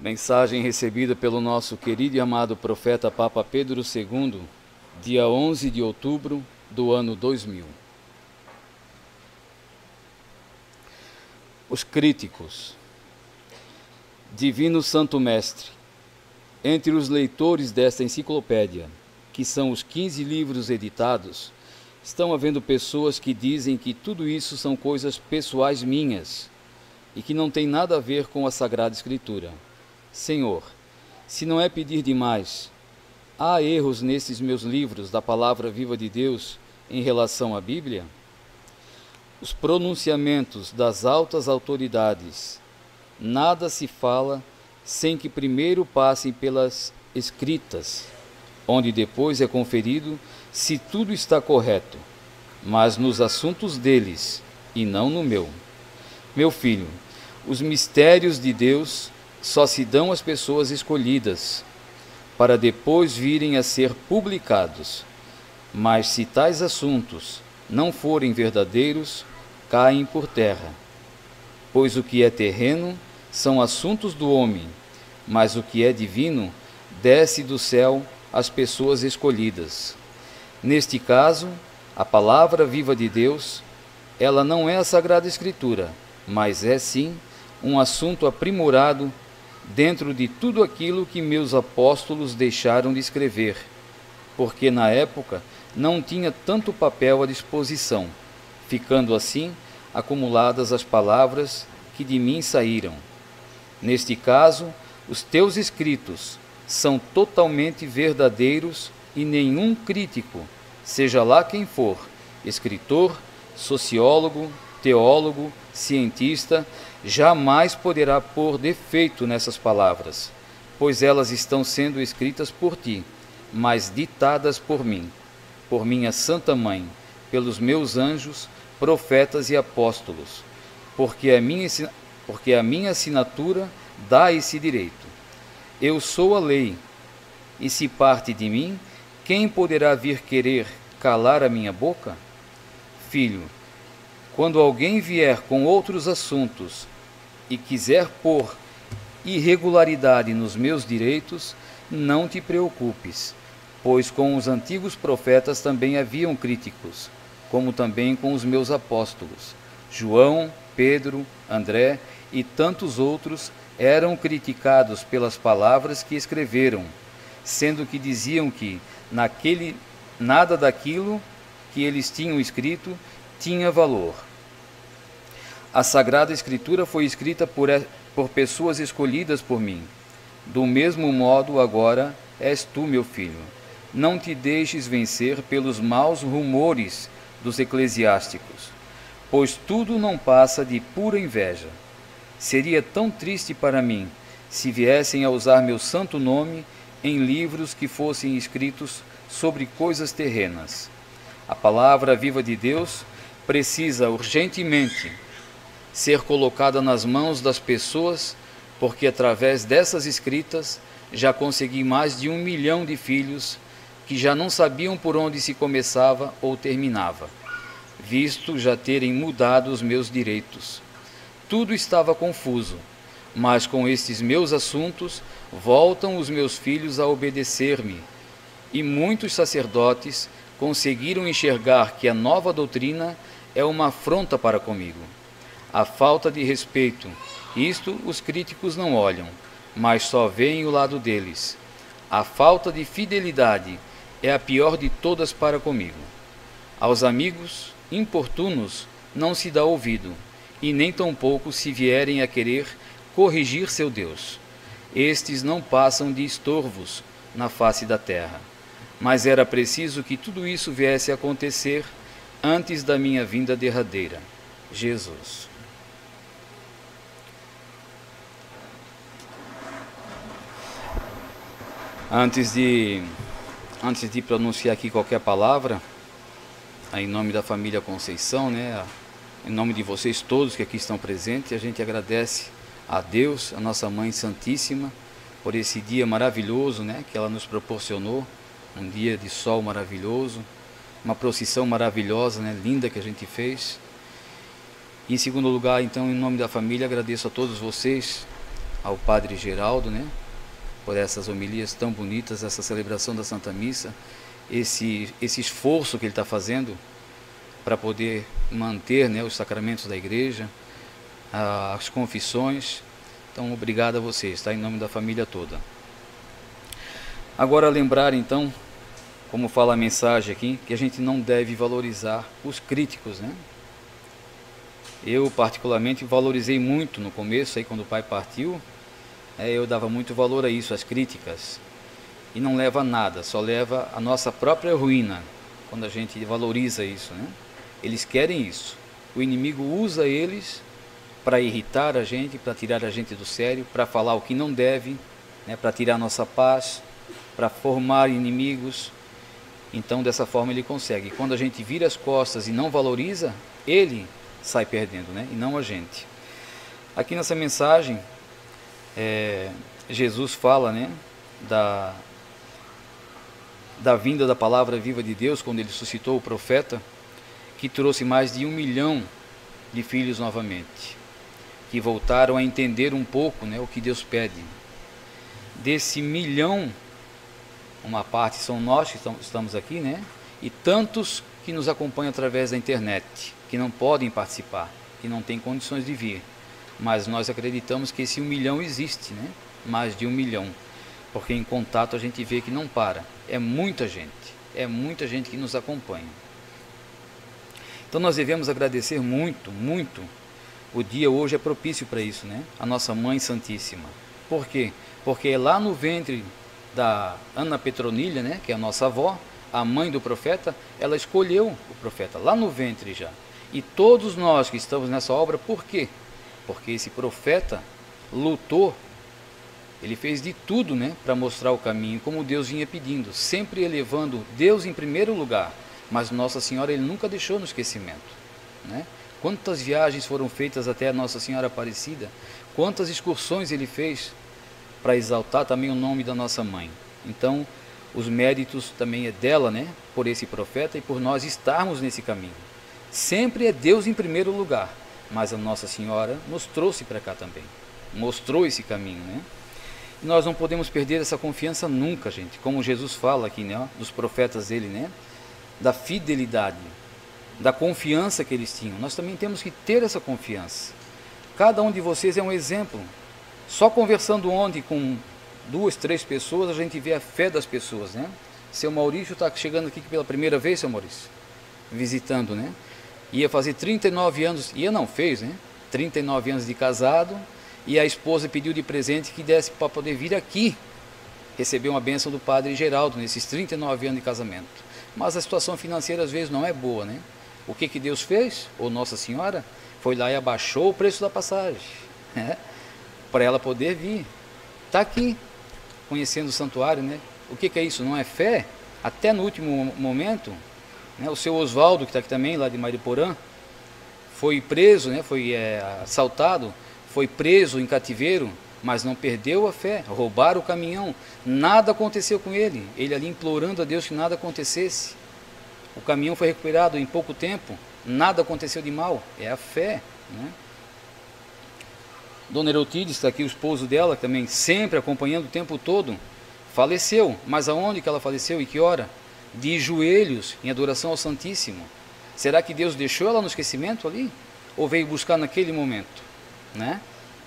Mensagem recebida pelo nosso querido e amado profeta Papa Pedro II, dia 11 de outubro do ano 2000. Os críticos. Divino Santo Mestre, entre os leitores desta enciclopédia, que são os 15 livros editados, estão havendo pessoas que dizem que tudo isso são coisas pessoais minhas e que não tem nada a ver com a Sagrada Escritura. Senhor, se não é pedir demais, há erros nesses meus livros da Palavra Viva de Deus em relação à Bíblia? Os pronunciamentos das altas autoridades, nada se fala sem que primeiro passem pelas escritas, onde depois é conferido se tudo está correto, mas nos assuntos deles e não no meu. Meu filho, os mistérios de Deus só se dão às pessoas escolhidas, para depois virem a ser publicados. Mas se tais assuntos não forem verdadeiros, caem por terra. Pois o que é terreno são assuntos do homem, mas o que é divino desce do céu às pessoas escolhidas. Neste caso, a palavra viva de Deus, ela não é a Sagrada Escritura, mas é sim um assunto aprimorado dentro de tudo aquilo que meus apóstolos deixaram de escrever, porque na época não tinha tanto papel à disposição, ficando assim acumuladas as palavras que de mim saíram. Neste caso, os teus escritos são totalmente verdadeiros e nenhum crítico, seja lá quem for, escritor, sociólogo, teólogo, cientista, jamais poderá pôr defeito nessas palavras, pois elas estão sendo escritas por ti, mas ditadas por mim, por minha Santa Mãe, pelos meus anjos, profetas e apóstolos, porque a minha assinatura dá esse direito. Eu sou a lei, e se parte de mim, quem poderá vir querer calar a minha boca? Filho, quando alguém vier com outros assuntos e quiser pôr irregularidade nos meus direitos, não te preocupes, pois com os antigos profetas também haviam críticos, como também com os meus apóstolos. João, Pedro, André e tantos outros eram criticados pelas palavras que escreveram, sendo que diziam que nada daquilo que eles tinham escrito tinha valor. A Sagrada Escritura foi escrita por pessoas escolhidas por mim. Do mesmo modo, agora és tu, meu filho. Não te deixes vencer pelos maus rumores dos eclesiásticos, pois tudo não passa de pura inveja. Seria tão triste para mim se viessem a usar meu santo nome em livros que fossem escritos sobre coisas terrenas. A palavra viva de Deus precisa urgentemente ser colocada nas mãos das pessoas, porque através dessas escritas já consegui mais de 1 milhão de filhos que já não sabiam por onde se começava ou terminava, visto já terem mudado os meus direitos. Tudo estava confuso, mas com estes meus assuntos voltam os meus filhos a obedecer-me, e muitos sacerdotes conseguiram enxergar que a nova doutrina é uma afronta para comigo. A falta de respeito, isto os críticos não olham, mas só veem o lado deles. A falta de fidelidade é a pior de todas para comigo. Aos amigos importunos não se dá ouvido, e nem tampouco se vierem a querer corrigir seu Deus. Estes não passam de estorvos na face da terra. Mas era preciso que tudo isso viesse a acontecer antes da minha vinda derradeira. Jesus. Antes de pronunciar aqui qualquer palavra, em nome da família Conceição, em nome de vocês todos que aqui estão presentes, a gente agradece a Deus, a nossa Mãe Santíssima, por esse dia maravilhoso, que ela nos proporcionou, um dia de sol maravilhoso, uma procissão maravilhosa, linda que a gente fez. E em segundo lugar, então, em nome da família, agradeço a todos vocês ao Padre Geraldo, né, por essas homilias tão bonitas, essa celebração da Santa Missa, esse esforço que ele está fazendo para poder manter, né, os sacramentos da igreja, as confissões. Então, obrigado a vocês, tá? Em nome da família toda. Agora, lembrar então, como fala a mensagem aqui, que a gente não deve valorizar os críticos, né? Eu, particularmente, valorizei muito no começo, aí quando o pai partiu, eu dava muito valor a isso, às críticas. E não leva a nada, só leva a nossa própria ruína, quando a gente valoriza isso, né? Eles querem isso. O inimigo usa eles para irritar a gente, para tirar a gente do sério, para falar o que não deve, né? Para tirar a nossa paz, para formar inimigos. Então, dessa forma ele consegue. Quando a gente vira as costas e não valoriza, ele sai perdendo, né? E não a gente. Aqui nessa mensagem, Jesus fala, né, da vinda da palavra viva de Deus, quando ele suscitou o profeta, que trouxe mais de 1 milhão de filhos novamente, que voltaram a entender um pouco, né, o que Deus pede. Desse 1 milhão, uma parte são nós que estamos aqui, né, e tantos que nos acompanham através da internet, que não podem participar, que não têm condições de vir. Mas nós acreditamos que esse 1 milhão existe, né? Mais de 1 milhão, porque em contato a gente vê que não para. É muita gente que nos acompanha. Então nós devemos agradecer muito, muito. O dia hoje é propício para isso, né? A nossa Mãe Santíssima. Por quê? Porque lá no ventre da Ana Petronilha, né, que é a nossa avó, a mãe do profeta, ela escolheu o profeta lá no ventre já. E todos nós que estamos nessa obra, por quê? Porque esse profeta lutou, ele fez de tudo, né, para mostrar o caminho, como Deus vinha pedindo, sempre elevando Deus em primeiro lugar, mas Nossa Senhora ele nunca deixou no esquecimento, né? Quantas viagens foram feitas até a Nossa Senhora Aparecida, quantas excursões ele fez para exaltar também o nome da nossa mãe. Então, os méritos também é dela, né, por esse profeta e por nós estarmos nesse caminho. Sempre é Deus em primeiro lugar, mas a Nossa Senhora nos trouxe para cá também, mostrou esse caminho, né? E nós não podemos perder essa confiança nunca, gente, como Jesus fala aqui, né, dos profetas dele, né, da fidelidade, da confiança que eles tinham. Nós também temos que ter essa confiança. Cada um de vocês é um exemplo. Só conversando ontem com 2, 3 pessoas, a gente vê a fé das pessoas, né? Seu Maurício está chegando aqui pela primeira vez, seu Maurício, visitando, né? Ia fazer 39 anos, fez, né? 39 anos de casado, e a esposa pediu de presente que desse para poder vir aqui receber uma bênção do Padre Geraldo nesses 39 anos de casamento. Mas a situação financeira às vezes não é boa, né? O que Deus fez, ou Nossa Senhora, foi lá e abaixou o preço da passagem, né? Para ela poder vir. Está aqui, conhecendo o santuário, né? O que é isso? Não é fé? Até no último momento, né? O seu Oswaldo, que está aqui também, lá de Mariporã, foi preso, né? Foi assaltado, foi preso em cativeiro, mas não perdeu a fé. Roubaram o caminhão, nada aconteceu com ele. Ele ali implorando a Deus que nada acontecesse. O caminhão foi recuperado em pouco tempo, nada aconteceu de mal. É a fé, né? Dona Erotides, está aqui o esposo dela, também sempre acompanhando o tempo todo, faleceu. Mas aonde que ela faleceu e que hora? De joelhos, em adoração ao Santíssimo. Será que Deus deixou ela no esquecimento ali? Ou veio buscar naquele momento, né?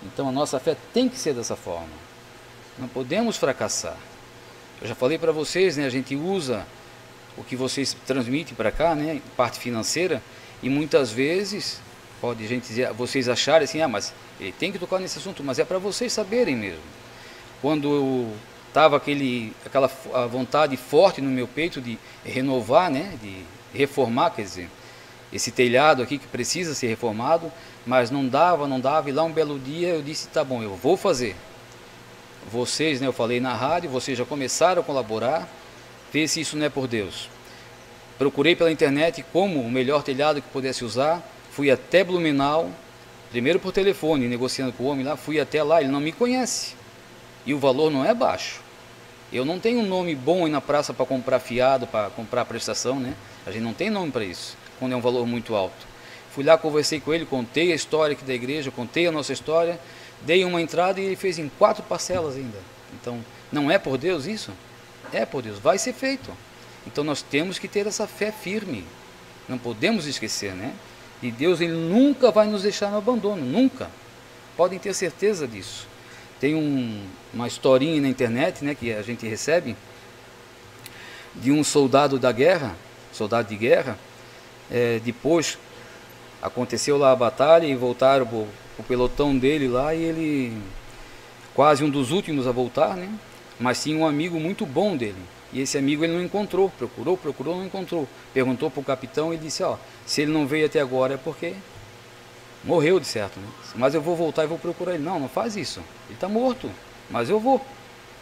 Então a nossa fé tem que ser dessa forma. Não podemos fracassar. Eu já falei para vocês, né? A gente usa o que vocês transmitem para cá, né? Parte financeira, e muitas vezes pode gente dizer, vocês acharem assim, mas ele tem que tocar nesse assunto, mas é para vocês saberem mesmo. Quando estava aquela vontade forte no meu peito de renovar, né, de reformar, quer dizer, esse telhado aqui que precisa ser reformado, mas não dava, e lá um belo dia eu disse, tá bom, eu vou fazer. Vocês, né, eu falei na rádio, vocês já começaram a colaborar, ver se isso não é por Deus. Procurei pela internet como o melhor telhado que pudesse usar, fui até Blumenau, primeiro por telefone, negociando com o homem lá, fui até lá, ele não me conhece. E o valor não é baixo. Eu não tenho um nome bom aí na praça para comprar fiado, para comprar prestação, né? A gente não tem nome para isso, quando é um valor muito alto. Fui lá, conversei com ele, contei a história aqui da igreja, contei a nossa história, Dei uma entrada e ele fez em 4 parcelas ainda. Então, não é por Deus isso? É por Deus, vai ser feito. Então nós temos que ter essa fé firme. Não podemos esquecer, né? E Deus, ele nunca vai nos deixar no abandono, nunca. Podem ter certeza disso. Tem uma historinha na internet, né, que a gente recebe, de um soldado da guerra, soldado de guerra. Depois aconteceu lá a batalha e voltaram o pelotão dele lá, e ele quase um dos últimos a voltar, né? Mas tinha um amigo muito bom dele, e esse amigo ele não encontrou, procurou, não encontrou. Perguntou para o capitão e disse, ó, se ele não veio até agora é porque morreu de certo, né? Mas eu vou voltar e vou procurar ele. Não, não faz isso, ele está morto, mas eu vou.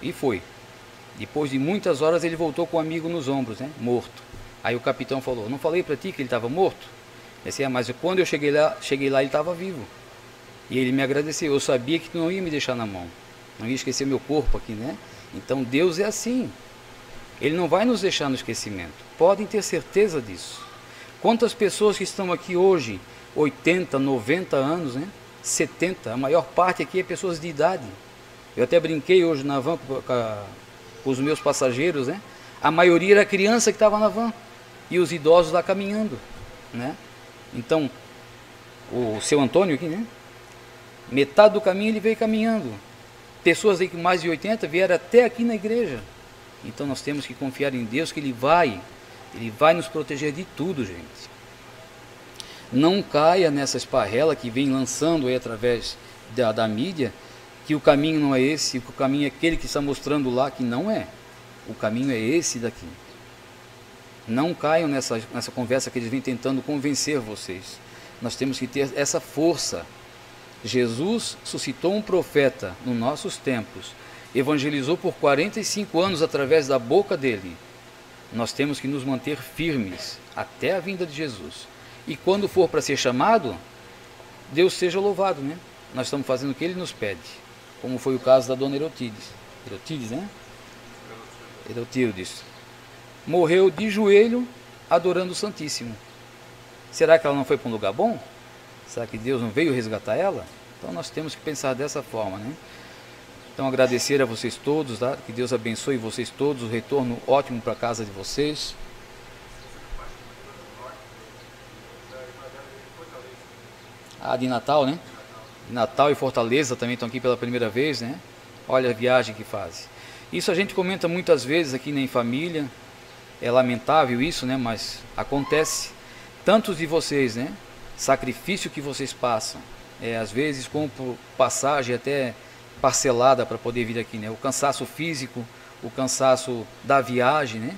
E foi. Depois de muitas horas ele voltou com o amigo nos ombros, né? Morto. Aí o capitão falou, não falei para ti que ele estava morto? Eu disse, mas quando eu cheguei lá ele estava vivo. E ele me agradeceu, eu sabia que tu não ia me deixar na mão, não ia esquecer meu corpo aqui, né? Então Deus é assim, Ele não vai nos deixar no esquecimento, podem ter certeza disso. Quantas pessoas que estão aqui hoje, 80, 90 anos, né? 70, a maior parte aqui é pessoas de idade. Eu até brinquei hoje na van com os meus passageiros, né? A maioria era criança que estava na van, e os idosos lá caminhando, né? Então, o seu Antônio aqui, né? Metade do caminho ele veio caminhando. Pessoas aí com mais de 80 vieram até aqui na igreja. Então nós temos que confiar em Deus, que Ele vai nos proteger de tudo, gente. Não caia nessa esparrela que vem lançando aí através da mídia, que o caminho não é esse, que o caminho é aquele que está mostrando lá, que não é. O caminho é esse daqui. Não caiam nessa conversa que eles vêm tentando convencer vocês. Nós temos que ter essa força. Jesus suscitou um profeta nos nossos tempos, evangelizou por 45 anos através da boca dele. Nós temos que nos manter firmes até a vinda de Jesus. E quando for para ser chamado, Deus seja louvado, né? Nós estamos fazendo o que Ele nos pede, como foi o caso da dona Herotíades. Herotíades, né? Herotíades. Morreu de joelho adorando o Santíssimo. Será que ela não foi para um lugar bom? Será que Deus não veio resgatar ela? Então nós temos que pensar dessa forma, né? Então agradecer a vocês todos, tá? Que Deus abençoe vocês todos, o retorno ótimo para a casa de vocês. De Natal, né? De Natal e Fortaleza também estão aqui pela primeira vez, né? Olha a viagem que fazem. Isso a gente comenta muitas vezes aqui, né, em família. É lamentável isso, né? Mas acontece. Tantos de vocês, né? Sacrifício que vocês passam, às vezes com passagem até parcelada para poder vir aqui, né? O cansaço físico, o cansaço da viagem, né?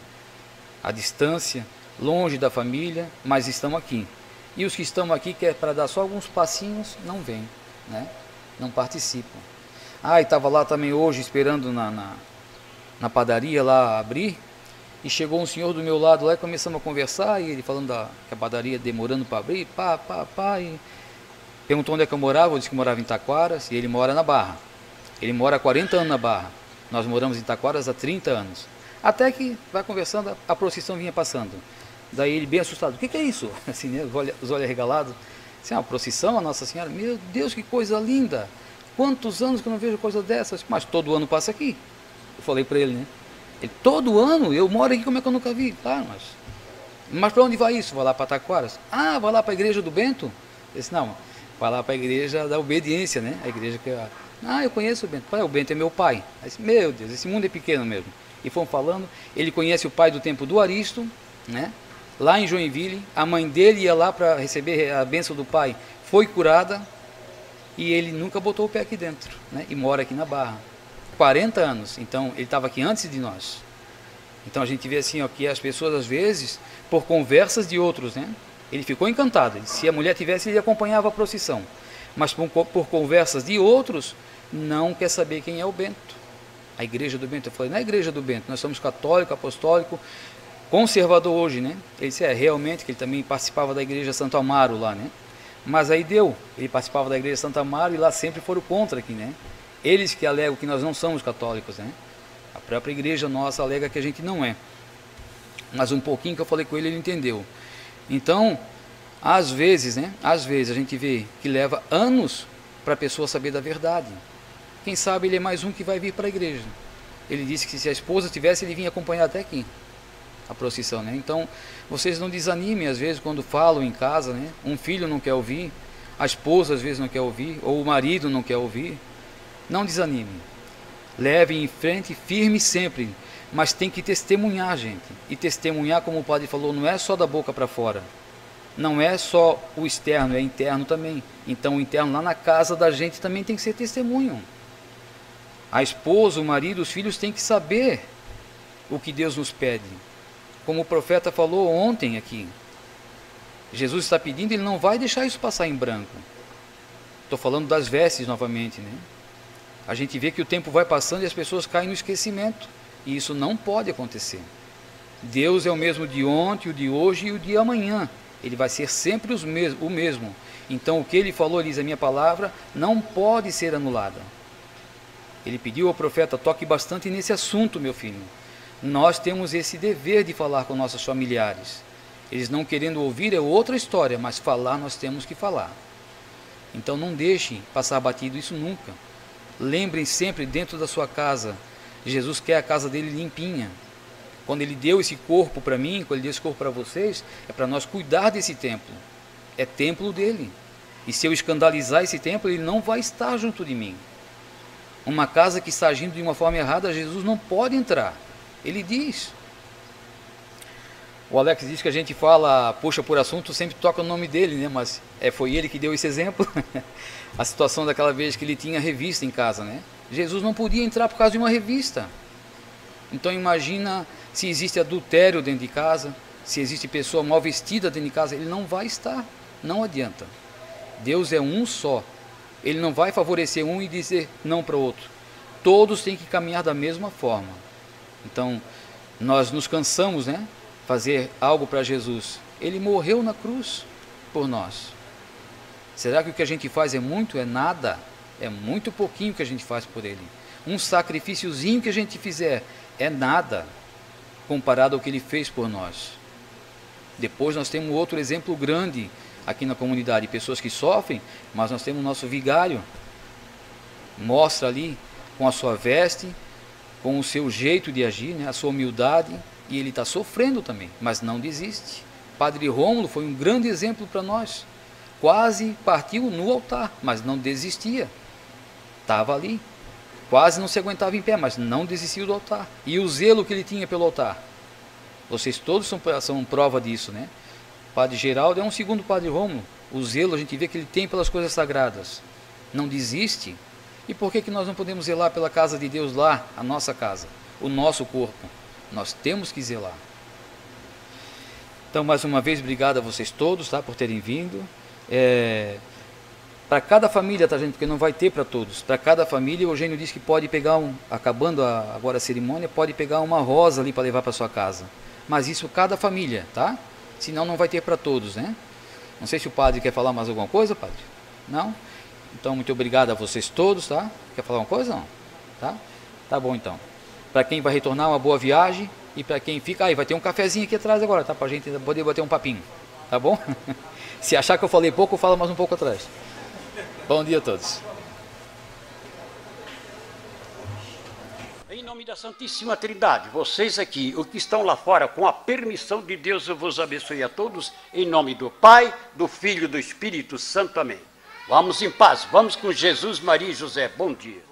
A distância, longe da família, mas estão aqui. E os que estão aqui, que é para dar só alguns passinhos, não vêm, né? Não participam. E estava lá também hoje esperando na padaria lá abrir. E chegou um senhor do meu lado lá e começamos a conversar, e ele falando que a padaria demorando para abrir, e perguntou onde é que eu morava. Eu disse que morava em Taquaras, e ele mora na Barra. Ele mora há 40 anos na Barra. Nós moramos em Taquaras há 30 anos. Até que vai conversando, a procissão vinha passando. Daí ele bem assustado, o que é isso? Assim, né, os olhos arregalados. Assim, a procissão, a Nossa Senhora, meu Deus, que coisa linda! Quantos anos que eu não vejo coisa dessas? Mas todo ano passa aqui. Eu falei para ele, né? Todo ano, eu moro aqui, como é que eu nunca vi? Mas para onde vai isso? Vai lá para Taquaras? Vai lá para a igreja do Bento? Eu disse, não, vai lá para a igreja da obediência, né? A igreja que eu conheço o Bento. O Bento é meu pai. Eu disse, meu Deus, esse mundo é pequeno mesmo. E fomos falando, ele conhece o pai do tempo do Aristo, né? Lá em Joinville, a mãe dele ia lá para receber a bênção do pai, foi curada, e ele nunca botou o pé aqui dentro, né? E mora aqui na Barra. 40 anos, então ele estava aqui antes de nós. Então a gente vê assim, ó, que as pessoas às vezes, por conversas de outros, né? Ele ficou encantado, se a mulher tivesse, ele acompanhava a procissão. Mas por conversas de outros, não quer saber quem é o Bento. A igreja do Bento, eu falei, não é a igreja do Bento, nós somos católico, apostólico, conservador hoje, né? Ele disse, realmente, que ele também participava da igreja Santo Amaro lá, né? Mas aí ele participava da igreja Santo Amaro e lá sempre foram contra aqui, né? Eles que alegam que nós não somos católicos, né? A própria igreja nossa alega que a gente não é. Mas um pouquinho que eu falei com ele, ele entendeu. Então, às vezes, né? Às vezes a gente vê que leva anos para a pessoa saber da verdade. Quem sabe ele é mais um que vai vir para a igreja. Ele disse que se a esposa tivesse, ele vinha acompanhar até aqui a procissão, né? Então, vocês não desanimem às vezes quando falam em casa, né? Um filho não quer ouvir, a esposa às vezes não quer ouvir, ou o marido não quer ouvir. Não desanimem. Levem em frente, firme sempre, mas tem que testemunhar, gente. E testemunhar, como o padre falou, não é só da boca para fora. Não é só o externo, é interno também. Então o interno lá na casa da gente também tem que ser testemunho. A esposa, o marido, os filhos têm que saber o que Deus nos pede. Como o profeta falou ontem aqui, Jesus está pedindo, ele não vai deixar isso passar em branco. Estou falando das vestes novamente, né? A gente vê que o tempo vai passando e as pessoas caem no esquecimento. E isso não pode acontecer. Deus é o mesmo de ontem, o de hoje e o de amanhã. Ele vai ser sempre o mesmo. Então o que ele falou, ele diz, a minha palavra não pode ser anulada. Ele pediu ao profeta, toque bastante nesse assunto, meu filho. Nós temos esse dever de falar com nossos familiares. Eles não querendo ouvir é outra história, mas falar nós temos que falar. Então não deixem passar batido isso nunca. Lembrem sempre dentro da sua casa, Jesus quer a casa dele limpinha. Quando ele deu esse corpo para mim, quando ele deu esse corpo para vocês, é para nós cuidar desse templo. É templo dele. E se eu escandalizar esse templo, ele não vai estar junto de mim. Uma casa que está agindo de uma forma errada, Jesus não pode entrar. Ele diz. O Alex diz que a gente fala, puxa por assunto, sempre toca o nome dele, né? Mas foi ele que deu esse exemplo. A situação daquela vez que ele tinha revista em casa, né? Jesus não podia entrar por causa de uma revista. Então imagina se existe adultério dentro de casa, se existe pessoa mal vestida dentro de casa, ele não vai estar, não adianta. Deus é um só. Ele não vai favorecer um e dizer não para o outro. Todos têm que caminhar da mesma forma. Então, nós nos cansamos, né? Fazer algo para Jesus. Ele morreu na cruz por nós. Será que o que a gente faz é muito? É nada. É muito pouquinho que a gente faz por ele. Um sacrifíciozinho que a gente fizer é nada comparado ao que ele fez por nós. Depois nós temos outro exemplo grande aqui na comunidade, pessoas que sofrem, mas nós temos o nosso vigário. Mostra ali com a sua veste, com o seu jeito de agir, né, a sua humildade, e ele está sofrendo também, mas não desiste. Padre Rômulo foi um grande exemplo para nós. Quase partiu no altar, mas não desistia. Estava ali. Quase não se aguentava em pé, mas não desistiu do altar. E o zelo que ele tinha pelo altar. Vocês todos são prova disso, né? Padre Geraldo é um segundo Padre Rômulo. O zelo a gente vê que ele tem pelas coisas sagradas. Não desiste. E por que nós não podemos zelar pela casa de Deus lá, a nossa casa, o nosso corpo? Nós temos que zelar. Então, mais uma vez, obrigado a vocês todos, tá, por terem vindo. Para cada família, tá, gente? Porque não vai ter para todos. Para cada família, o Eugênio disse que pode pegar, acabando agora a cerimônia, pode pegar uma rosa ali para levar para sua casa. Mas isso cada família, tá? Senão não vai ter para todos, né? Não sei se o padre quer falar mais alguma coisa, padre? Não? Então, muito obrigado a vocês todos, tá? Quer falar alguma coisa? Não? Tá? Tá bom, então. Para quem vai retornar, uma boa viagem. E para quem fica, vai ter um cafezinho aqui atrás agora, tá? Para a gente poder bater um papinho. Tá bom? Se achar que eu falei pouco, fala mais um pouco atrás. Bom dia a todos. Em nome da Santíssima Trindade, vocês aqui, os que estão lá fora, com a permissão de Deus, eu vos abençoe a todos, em nome do Pai, do Filho e do Espírito Santo. Amém. Vamos em paz, vamos com Jesus, Maria e José. Bom dia.